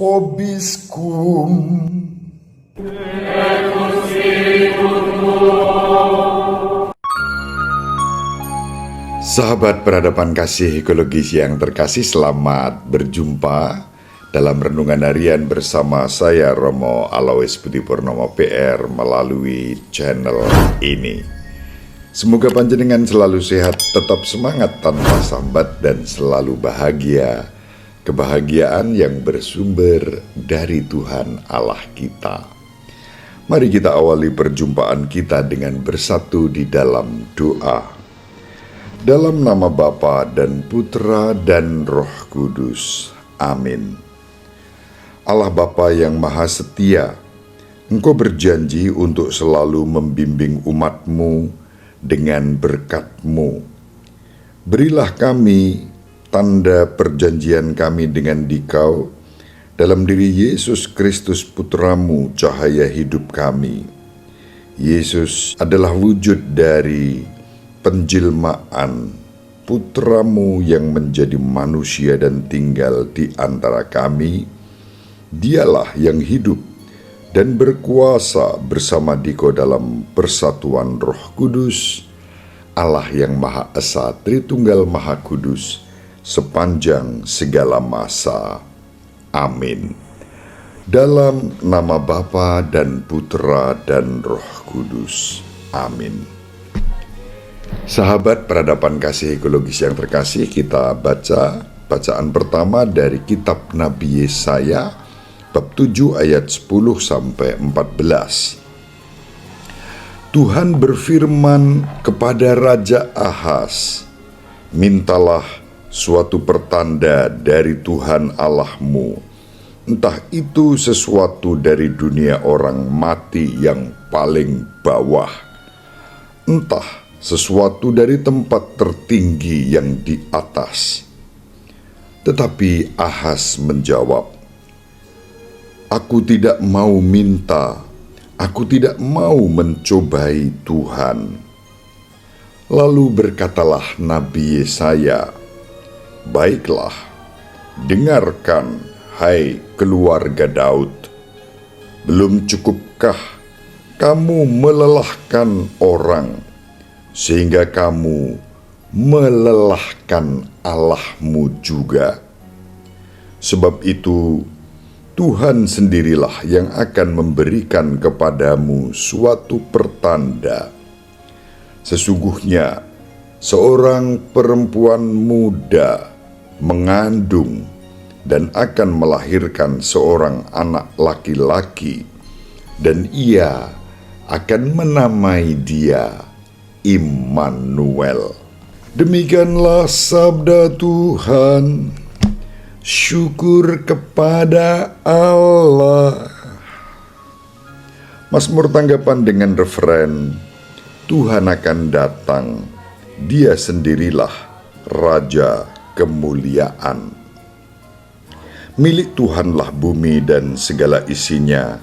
vobiscum. Sahabat peradaban kasih ekologis yang terkasih, selamat berjumpa dalam renungan harian bersama saya Romo Alois Budi Purnomo PR melalui channel ini. Semoga panjenengan selalu sehat, tetap semangat tanpa sambat dan selalu bahagia. Kebahagiaan yang bersumber dari Tuhan Allah kita. Mari kita awali perjumpaan kita dengan bersatu di dalam doa. Dalam nama Bapa dan Putra dan Roh Kudus. Amin. Allah Bapa yang Maha Setia, Engkau berjanji untuk selalu membimbing umat-Mu dengan berkat-Mu. Berilah kami tanda perjanjian kami dengan Dikau dalam diri Yesus Kristus Putra-Mu, cahaya hidup kami. Yesus adalah wujud dari penjelmaan Putra-Mu yang menjadi manusia dan tinggal di antara kami. Dialah yang hidup dan berkuasa bersama Dikau dalam persatuan Roh Kudus, Allah yang Maha Esa, Tritunggal Maha Kudus, sepanjang segala masa. Amin. Dalam nama Bapa dan Putra dan Roh Kudus. Amin. Sahabat peradaban kasih ekologis yang terkasih, kita baca bacaan pertama dari kitab Nabi Yesaya bab 7 ayat 10 sampai 14. Tuhan berfirman kepada Raja Ahaz, mintalah suatu pertanda dari Tuhan Allahmu, entah itu sesuatu dari dunia orang mati yang paling bawah, entah sesuatu dari tempat tertinggi yang di atas. Tetapi Ahaz menjawab, aku tidak mau minta, aku tidak mau mencobai Tuhan. Lalu berkatalah Nabi Yesaya, baiklah, dengarkan, hai keluarga Daud. Belum cukupkah kamu melelahkan orang, sehingga kamu melelahkan Allahmu juga? Sebab itu Tuhan sendirilah yang akan memberikan kepadamu suatu pertanda. Sesungguhnya seorang perempuan muda mengandung dan akan melahirkan seorang anak laki-laki, dan ia akan menamai dia Immanuel. Demikianlah sabda Tuhan. Syukur kepada Allah. Mazmur tanggapan dengan referen, Tuhan akan datang, Dia sendirilah Raja kemuliaan. Milik Tuhanlah bumi dan segala isinya,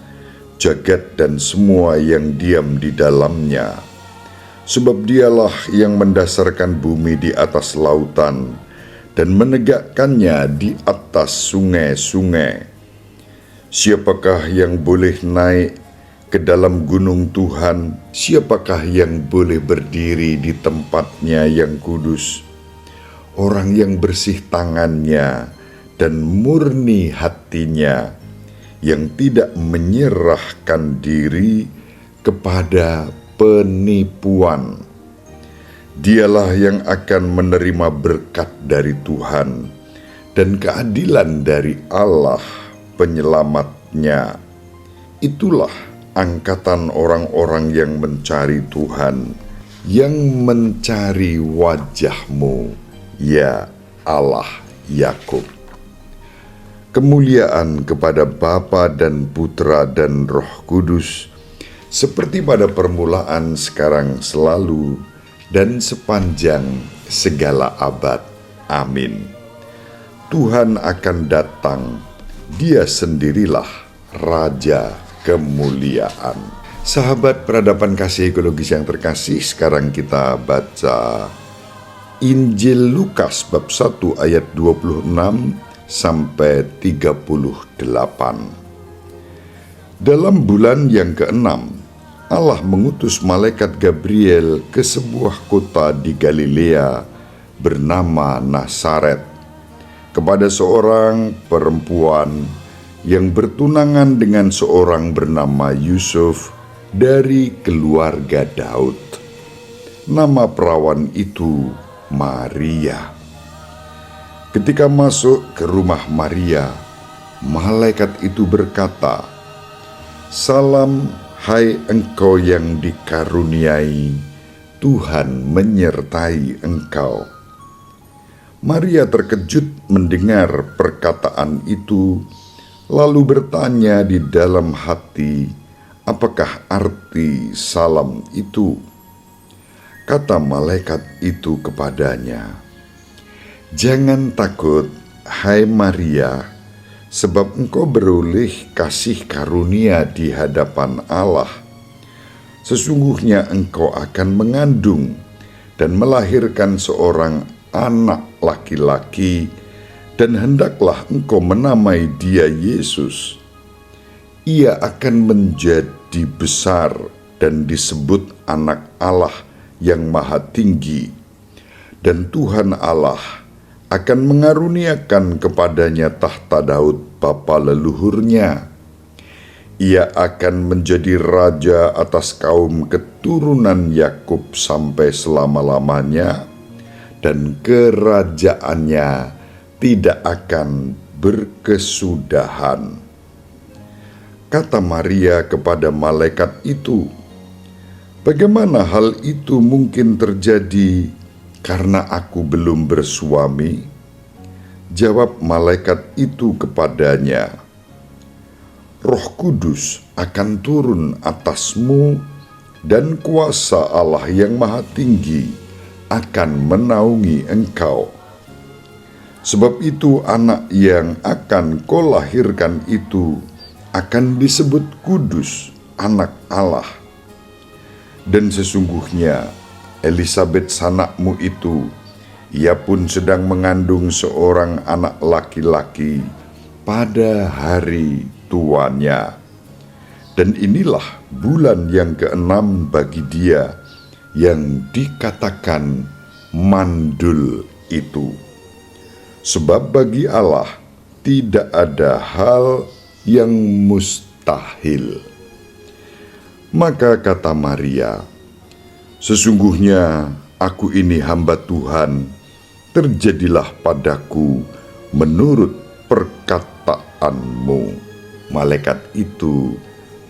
jagat dan semua yang diam di dalamnya. Sebab Dialah yang mendasarkan bumi di atas lautan dan menegakkannya di atas sungai-sungai. Siapakah yang boleh naik ke dalam gunung Tuhan? Siapakah yang boleh berdiri di tempatnya yang kudus? Orang yang bersih tangannya dan murni hatinya, yang tidak menyerahkan diri kepada penipuan. Dialah yang akan menerima berkat dari Tuhan dan keadilan dari Allah penyelamatnya. Itulah angkatan orang-orang yang mencari Tuhan, yang mencari wajah-Mu, ya Allah Yakub. Kemuliaan kepada Bapa dan Putra dan Roh Kudus, seperti pada permulaan, sekarang, selalu, dan sepanjang segala abad. Amin. Tuhan akan datang, Dia sendirilah Raja kemuliaan. Sahabat peradaban kasih ekologis yang terkasih, sekarang kita baca Injil Lukas bab 1 ayat 26 sampai 38. Dalam bulan yang ke-6, Allah mengutus malaikat Gabriel ke sebuah kota di Galilea bernama Nazaret kepada seorang perempuan yang bertunangan dengan seorang bernama Yusuf dari keluarga Daud. Nama perawan itu Maria. Ketika masuk ke rumah Maria, malaikat itu berkata, "Salam, hai engkau yang dikaruniai, Tuhan menyertai engkau." Maria terkejut mendengar perkataan itu, lalu bertanya di dalam hati, apakah arti salam itu? Kata malaikat itu kepadanya, "Jangan takut, hai Maria, sebab engkau beroleh kasih karunia di hadapan Allah. Sesungguhnya engkau akan mengandung dan melahirkan seorang anak laki-laki, dan hendaklah engkau menamai dia Yesus. Ia akan menjadi besar dan disebut Anak Allah yang Maha Tinggi, dan Tuhan Allah akan mengaruniakan kepadanya tahta Daud bapa leluhurnya. Ia akan menjadi raja atas kaum keturunan Yakub sampai selama-lamanya, dan kerajaannya tidak akan berkesudahan." Kata Maria kepada malaikat itu, "Bagaimana hal itu mungkin terjadi karena aku belum bersuami?" Jawab malaikat itu kepadanya, "Roh Kudus akan turun atasmu, dan kuasa Allah yang Maha Tinggi akan menaungi engkau. Sebab itu anak yang akan kau lahirkan itu akan disebut kudus, Anak Allah. Dan sesungguhnya Elisabet sanakmu itu, ia pun sedang mengandung seorang anak laki-laki pada hari tuanya. Dan inilah bulan yang ke-6 bagi dia yang dikatakan mandul itu. Sebab bagi Allah tidak ada hal yang mustahil." Maka kata Maria, "Sesungguhnya aku ini hamba Tuhan, terjadilah padaku menurut perkataanmu." Malaikat itu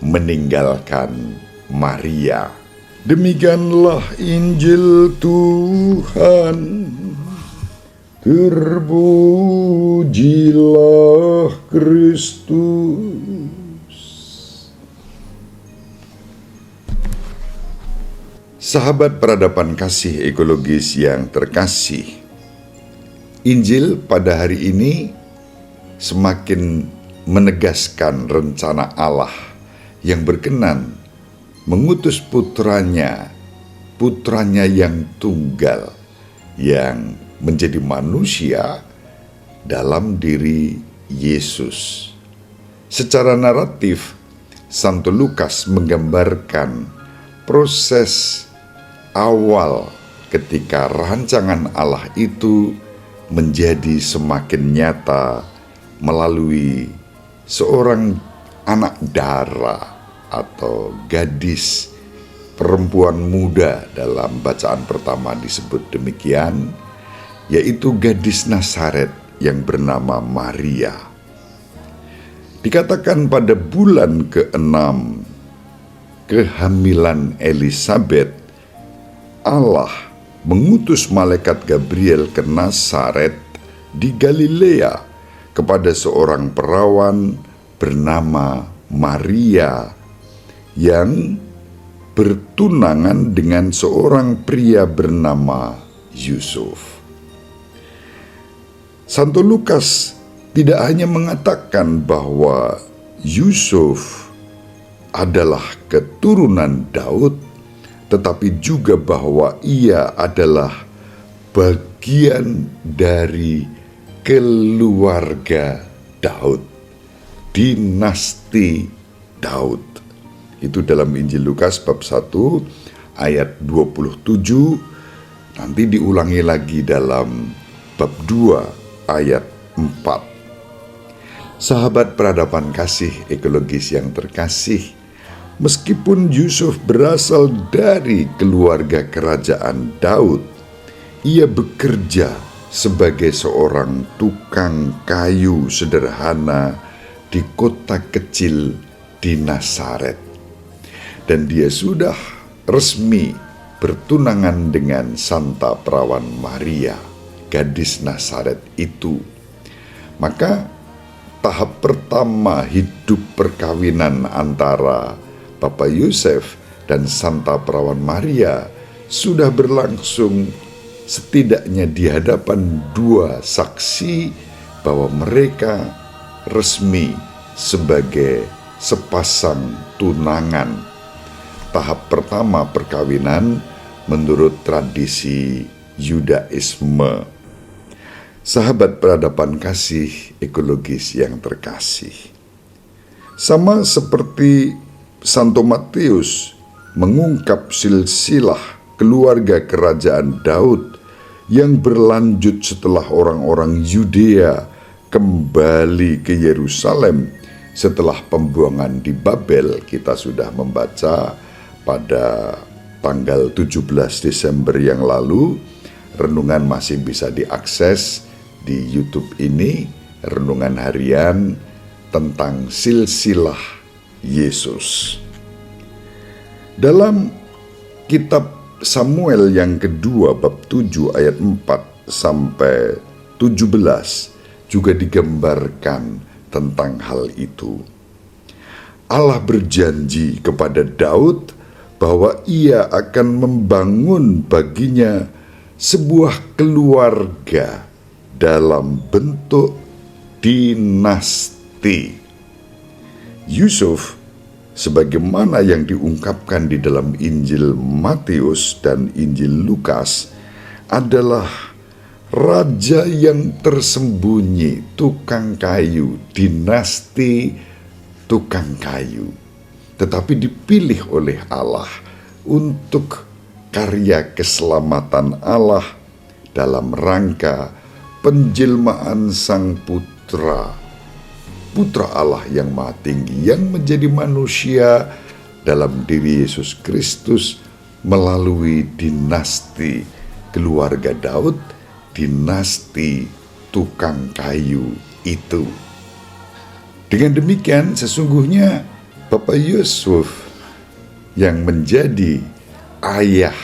meninggalkan Maria. Demikianlah Injil Tuhan. Terpujilah Kristus. Sahabat peradaban kasih ekologis yang terkasih, Injil pada hari ini semakin menegaskan rencana Allah yang berkenan mengutus putranya yang tunggal, yang menjadi manusia dalam diri Yesus. Secara naratif, Santo Lukas menggambarkan proses awal ketika rancangan Allah itu menjadi semakin nyata melalui seorang anak dara atau gadis, perempuan muda. Dalam bacaan pertama disebut demikian, yaitu gadis Nazaret yang bernama Maria. Dikatakan pada bulan ke-6 kehamilan Elisabet, Allah mengutus malaikat Gabriel ke Nazaret di Galilea kepada seorang perawan bernama Maria yang bertunangan dengan seorang pria bernama Yusuf. Santo Lukas tidak hanya mengatakan bahwa Yusuf adalah keturunan Daud, tetapi juga bahwa ia adalah bagian dari keluarga Daud, dinasti Daud. Itu dalam Injil Lukas bab 1 ayat 27, nanti diulangi lagi dalam bab 2 ayat 4. Sahabat peradaban kasih ekologis yang terkasih, meskipun Yusuf berasal dari keluarga kerajaan Daud, ia bekerja sebagai seorang tukang kayu sederhana di kota kecil di Nazaret. Dan dia sudah resmi bertunangan dengan Santa Perawan Maria, gadis Nazaret itu. Maka tahap pertama hidup perkawinan antara Bapak Yusuf dan Santa Perawan Maria sudah berlangsung setidaknya di hadapan dua saksi bahwa mereka resmi sebagai sepasang tunangan. Tahap pertama perkawinan menurut tradisi Yudaisme. Sahabat peradaban kasih ekologis yang terkasih, sama seperti Santo Matius mengungkap silsilah keluarga kerajaan Daud yang berlanjut setelah orang-orang Yudea kembali ke Yerusalem setelah pembuangan di Babel. Kita sudah membaca pada tanggal 17 Desember yang lalu. Renungan masih bisa diakses di YouTube ini, renungan harian tentang silsilah Yesus. Dalam kitab Samuel yang kedua bab 7 ayat 4 sampai 17 juga digambarkan tentang hal itu. Allah berjanji kepada Daud bahwa ia akan membangun baginya sebuah keluarga dalam bentuk dinasti. Yusuf, sebagaimana yang diungkapkan di dalam Injil Matius dan Injil Lukas, adalah raja yang tersembunyi, tukang kayu, dinasti tukang kayu, tetapi dipilih oleh Allah untuk karya keselamatan Allah dalam rangka penjelmaan Sang Putra Allah yang Maha Tinggi, yang menjadi manusia dalam diri Yesus Kristus melalui dinasti keluarga Daud, dinasti tukang kayu itu. Dengan demikian sesungguhnya Bapak Yusuf yang menjadi ayah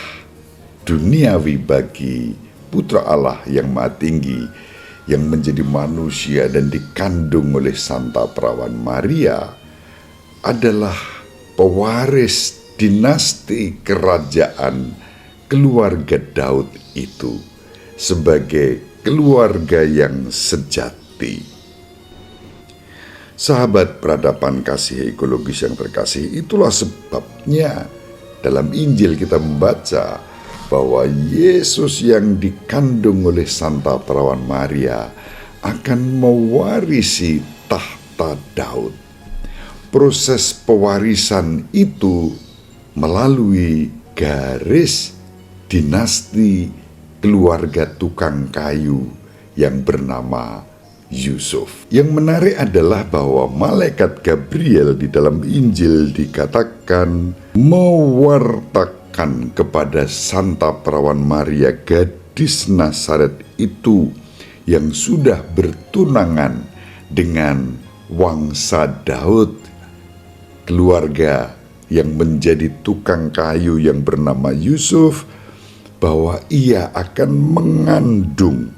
duniawi bagi Putra Allah yang Maha Tinggi, yang menjadi manusia dan dikandung oleh Santa Perawan Maria, adalah pewaris dinasti kerajaan keluarga Daud itu sebagai keluarga yang sejati. Sahabat peradaban kasih ekologis yang terkasih, itulah sebabnya dalam Injil kita membaca bahwa Yesus yang dikandung oleh Santa Perawan Maria akan mewarisi tahta Daud. Proses pewarisan itu melalui garis dinasti keluarga tukang kayu yang bernama Yusuf. Yang menarik adalah bahwa malaikat Gabriel di dalam Injil dikatakan mewartakan kepada Santa Perawan Maria, gadis Nazaret itu yang sudah bertunangan dengan wangsa Daud, keluarga yang menjadi tukang kayu yang bernama Yusuf, bahwa ia akan mengandung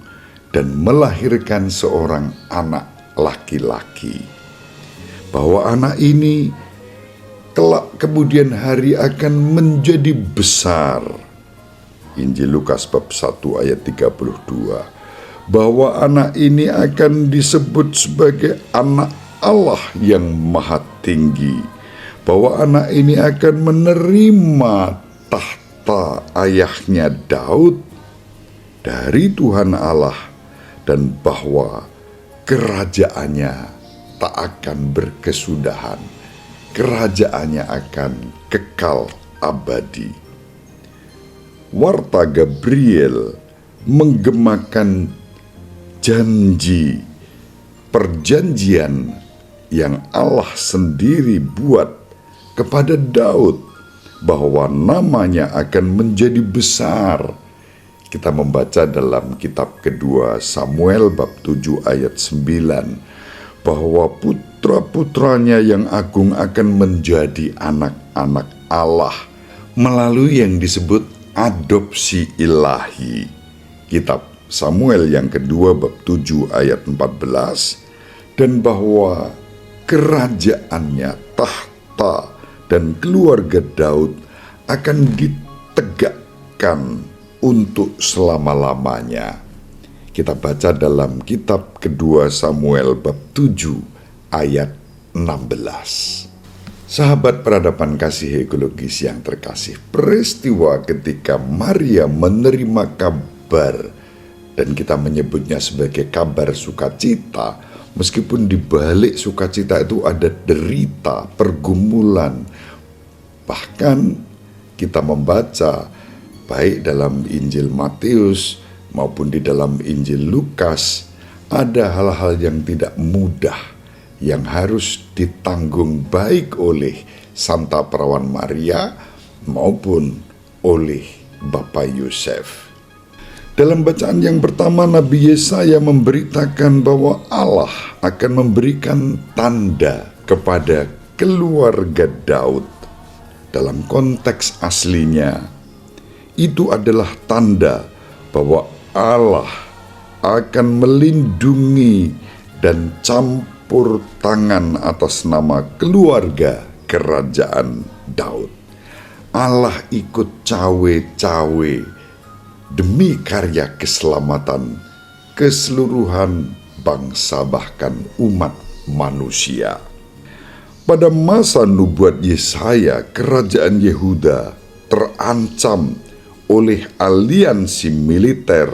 dan melahirkan seorang anak laki-laki, bahwa anak ini kelak kemudian hari akan menjadi besar. Injil Lukas bab 1 ayat 32, bahwa anak ini akan disebut sebagai anak Allah yang Maha Tinggi, bahwa anak ini akan menerima tahta ayahnya Daud dari Tuhan Allah, dan bahwa kerajaannya tak akan berkesudahan. Kerajaannya akan kekal abadi. Warta Gabriel menggemakan janji, perjanjian yang Allah sendiri buat kepada Daud bahwa namanya akan menjadi besar. Kita membaca dalam kitab kedua Samuel bab 7 ayat 9 bahwa putra-putranya yang agung akan menjadi anak-anak Allah melalui yang disebut adopsi ilahi. Kitab Samuel yang kedua bab 7 ayat 14, dan bahwa kerajaannya, tahta dan keluarga Daud akan ditegakkan untuk selama-lamanya. Kita baca dalam kitab kedua Samuel bab 7 ayat 16. Sahabat peradaban kasih ekologis yang terkasih, peristiwa ketika Maria menerima kabar, dan kita menyebutnya sebagai kabar sukacita, meskipun di balik sukacita itu ada derita, pergumulan. Bahkan kita membaca baik dalam Injil Matius maupun di dalam Injil Lukas, ada hal-hal yang tidak mudah yang harus ditanggung baik oleh Santa Perawan Maria maupun oleh Bapak Yosef. Dalam bacaan yang pertama, Nabi Yesaya memberitakan bahwa Allah akan memberikan tanda kepada keluarga Daud. Dalam konteks aslinya, itu adalah tanda bahwa Allah akan melindungi dan campur tangan atas nama keluarga kerajaan Daud. Allah ikut cawe-cawe demi karya keselamatan keseluruhan bangsa, bahkan umat manusia. Pada masa nubuat Yesaya, kerajaan Yehuda terancam oleh aliansi militer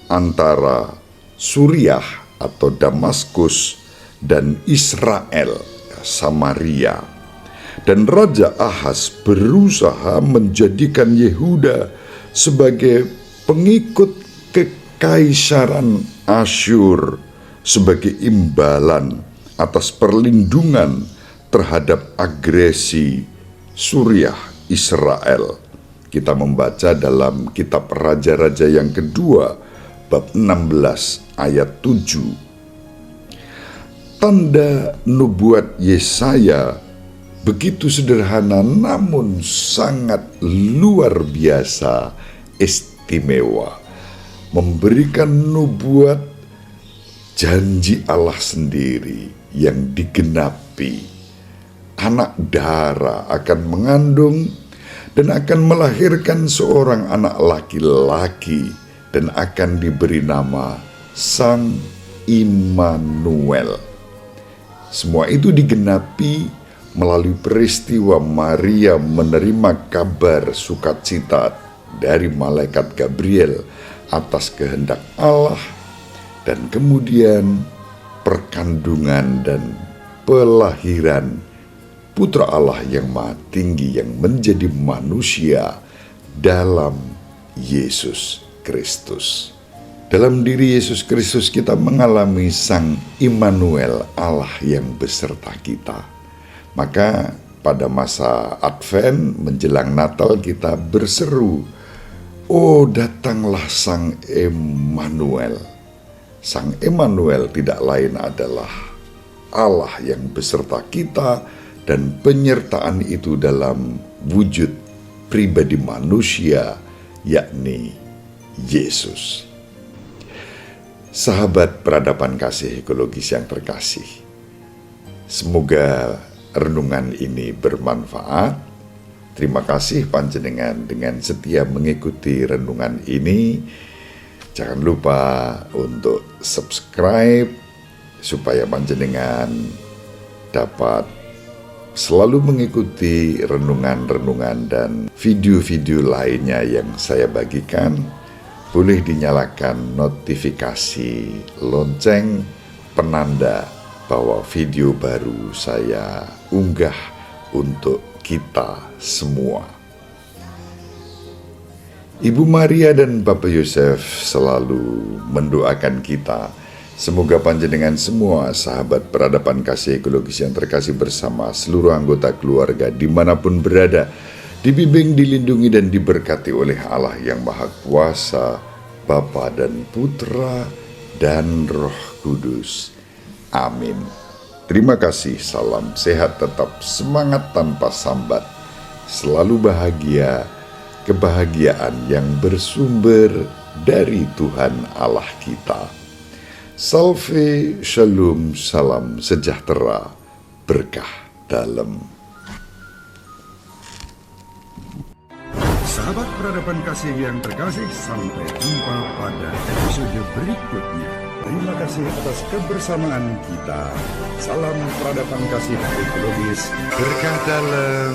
antara Suriah atau Damaskus dan Israel, Samaria. Dan Raja Ahaz berusaha menjadikan Yehuda sebagai pengikut kekaisaran Asyur sebagai imbalan atas perlindungan terhadap agresi Suriah Israel. Kita membaca dalam kitab Raja-Raja yang kedua bab 16 ayat 7. Tanda nubuat Yesaya begitu sederhana namun sangat luar biasa istimewa, memberikan nubuat janji Allah sendiri yang digenapi. Anak dara akan mengandung dan akan melahirkan seorang anak laki-laki dan akan diberi nama Sang Immanuel. Semua itu digenapi melalui peristiwa Maria menerima kabar sukacita dari malaikat Gabriel atas kehendak Allah, dan kemudian perkandungan dan pelahiran Putra Allah yang Maha Tinggi yang menjadi manusia dalam Yesus Kristus. Dalam diri Yesus Kristus kita mengalami Sang Immanuel, Allah yang beserta kita. Maka pada masa Advent menjelang Natal kita berseru, "Oh, datanglah Sang Immanuel." Sang Immanuel tidak lain adalah Allah yang beserta kita, dan penyertaan itu dalam wujud pribadi manusia, yakni Yesus. Sahabat peradaban kasih ekologis yang terkasih, semoga renungan ini bermanfaat. Terima kasih panjenengan dengan setia mengikuti renungan ini. Jangan lupa untuk subscribe supaya panjenengan dapat selalu mengikuti renungan-renungan dan video-video lainnya yang saya bagikan. boleh dinyalakan notifikasi lonceng penanda bahwa video baru saya unggah untuk kita semua. Ibu Maria dan Bapak Yosef selalu mendoakan kita. Semoga panjenengan semua sahabat peradaban kasih ekologis yang terkasih bersama seluruh anggota keluarga dimanapun berada, dibimbing, dilindungi, dan diberkati oleh Allah yang Maha Kuasa, Bapa dan Putra dan Roh Kudus. Amin. Terima kasih, salam sehat, tetap semangat tanpa sambat, selalu bahagia, kebahagiaan yang bersumber dari Tuhan Allah kita. Salve, shalom, salam sejahtera, berkah dalam. Sahabat peradaban kasih yang terkasih, sampai jumpa pada episode berikutnya. Terima kasih atas kebersamaan kita. Salam peradaban kasih ekologis, berkah dalam.